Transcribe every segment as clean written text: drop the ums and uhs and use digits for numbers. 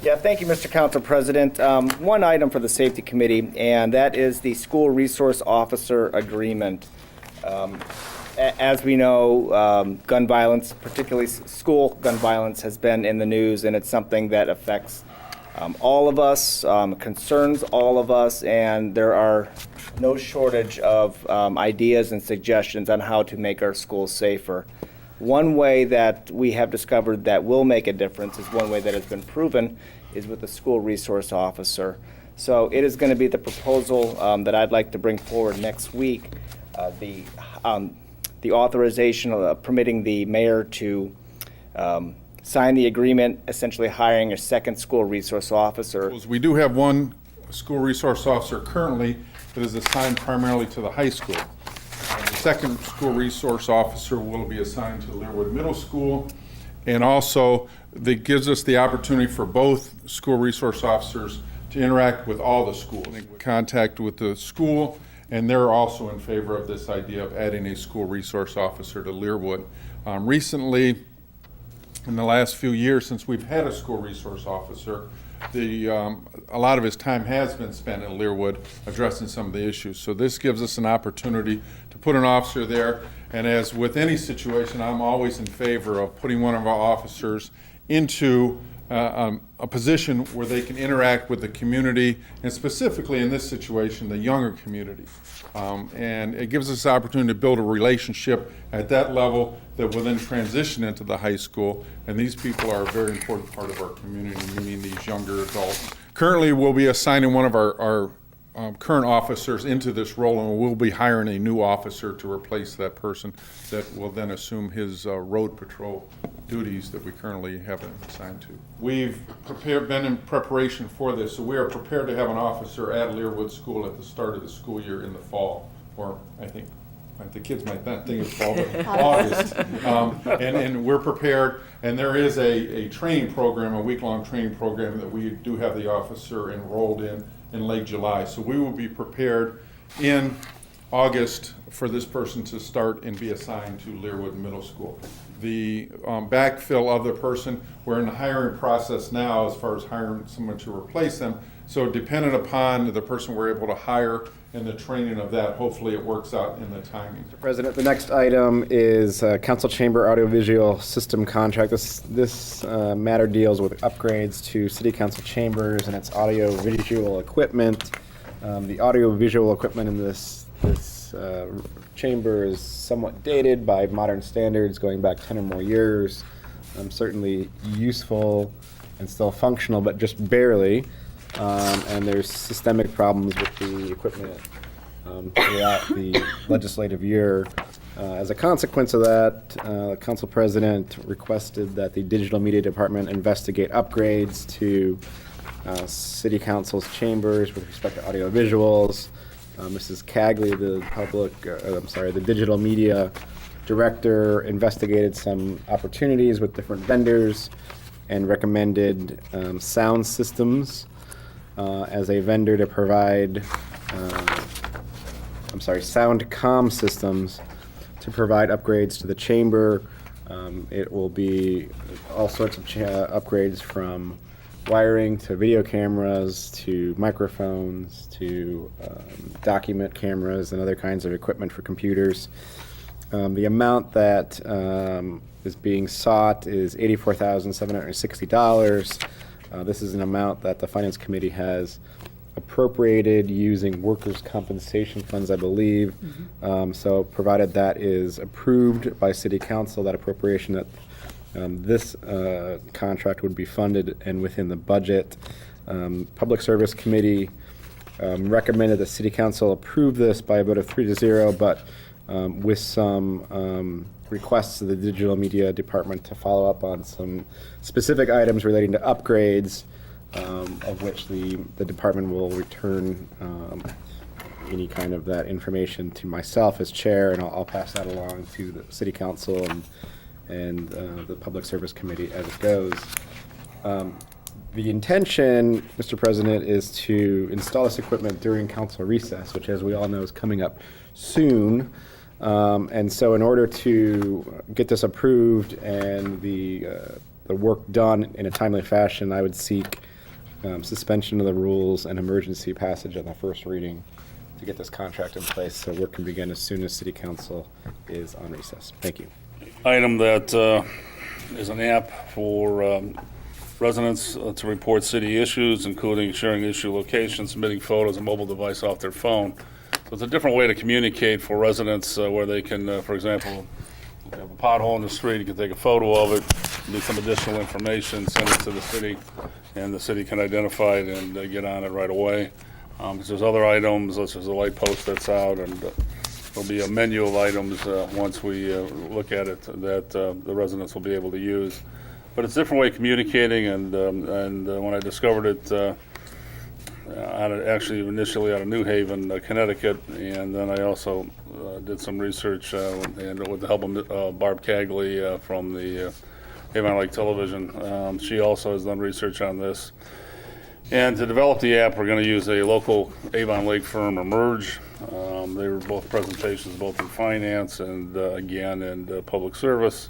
Yeah, thank you, Mr. Council President. One item for the Safety Committee, and that is the School Resource Officer Agreement. As we know, gun violence, particularly school gun violence, has been in the news, and it's something that affects all of us, concerns all of us, and there are no shortage of ideas and suggestions on how to make our schools safer. One way that we have discovered that will make a difference is one way that has been proven is with the school resource officer. So it is going to be the proposal that I'd like to bring forward next week, the authorization of permitting the mayor to sign the agreement, essentially hiring a second school resource officer. We do have one school resource officer currently that is assigned primarily to the high school. The second school resource officer will be assigned to Learwood Middle School, and also that gives us the opportunity for both school resource officers to interact with all the schools, contact with the school, and they're also in favor of this idea of adding a school resource officer to Learwood. Recently, in the last few years since we've had a school resource officer, a lot of his time has been spent in Learwood addressing some of the issues. So this gives us an opportunity to put an officer there, and as with any situation, I'm always in favor of putting one of our officers into a position where they can interact with the community, and specifically in this situation, the younger community. And it gives us the opportunity to build a relationship at that level that will then transition into the high school. And these people are a very important part of our community, meaning these younger adults. Currently, we'll be assigning one of our current officers into this role, and we'll be hiring a new officer to replace that person that will then assume his road patrol duties that we currently have assigned to. We've been in preparation for this, so we are prepared to have an officer at Learwood School at the start of the school year in the fall, or I think the kids might not think it's fall, but August. And we're prepared, and there is a training program, a week-long training program that we do have the officer enrolled in late July. So we will be prepared in August for this person to start and be assigned to Learwood Middle School. The backfill of the person, we're in the hiring process now as far as hiring someone to replace them. So dependent upon the person we're able to hire and the training of that, hopefully it works out in the timing. Mr. President, the next item is Council Chamber Audiovisual System Contract. This matter deals with upgrades to City Council chambers and its audiovisual equipment. The audiovisual equipment in this chamber is somewhat dated by modern standards, going back 10 or more years. Certainly useful and still functional, but just barely. And there's systemic problems with the equipment throughout the legislative year. As a consequence of that, the Council President requested that the Digital Media Department investigate upgrades to City Council's chambers with respect to audiovisuals. Mrs. Cagley, the Digital Media Director, investigated some opportunities with different vendors and recommended sound systems as a vendor to provide, sound comm systems to provide upgrades to the chamber. It will be all sorts of upgrades from wiring to video cameras to microphones to document cameras and other kinds of equipment for computers. The amount that is being sought is $84,760. This is an amount that the Finance Committee has appropriated using workers' compensation funds, I believe. So provided that is approved by City Council, that appropriation, that this contract would be funded and within the budget. Public Service Committee recommended that City Council approve this by a vote of 3-0, but with some requests to the Digital Media Department to follow up on some specific items relating to upgrades, of which the department will return any kind of that information to myself as chair, and I'll pass that along to the City Council and the Public Service Committee as it goes. The intention, Mr. President, is to install this equipment during council recess, which, as we all know, is coming up soon. And so in order to get this approved and the work done in a timely fashion, I would seek suspension of the rules and emergency passage on the first reading to get this contract in place so work can begin as soon as City Council is on recess. Thank you. Item that is an app for residents to report city issues, including sharing issue locations, submitting photos, and mobile device off their phone. So it's a different way to communicate for residents where they can, for example, if you have a pothole in the street, you can take a photo of it, need some additional information, send it to the city, and the city can identify it and get on it right away. There's other items, such as a light post that's out, and there'll be a menu of items once we look at it that the residents will be able to use. But it's a different way of communicating, and when I discovered it, actually initially out of New Haven, Connecticut, and then I also did some research and with the help of Barb Cagley from the Avon Lake Television. She also has done research on this. And to develop the app, we're going to use a local Avon Lake firm, Emerge. They were both presentations, both in finance and again in public service.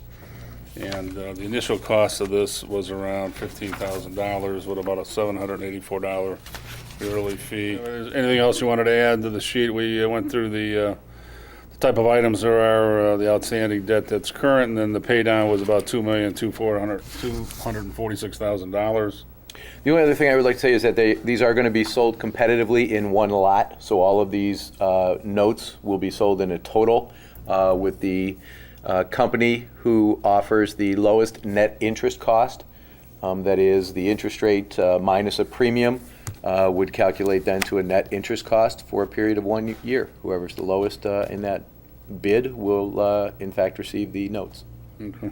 And the initial cost of this was around $15,000 with about a $784 yearly fee. Anything else you wanted to add to the sheet? We went through the type of items there are, the outstanding debt that's current, and then the pay down was about $2,246,000. The only other thing I would like to say is that these are going to be sold competitively in one lot. So all of these notes will be sold in a total with the company who offers the lowest net interest cost. That is the interest rate minus a premium would calculate then to a net interest cost for a period of 1 year. Whoever's the lowest in that bid will in fact receive the notes. Okay.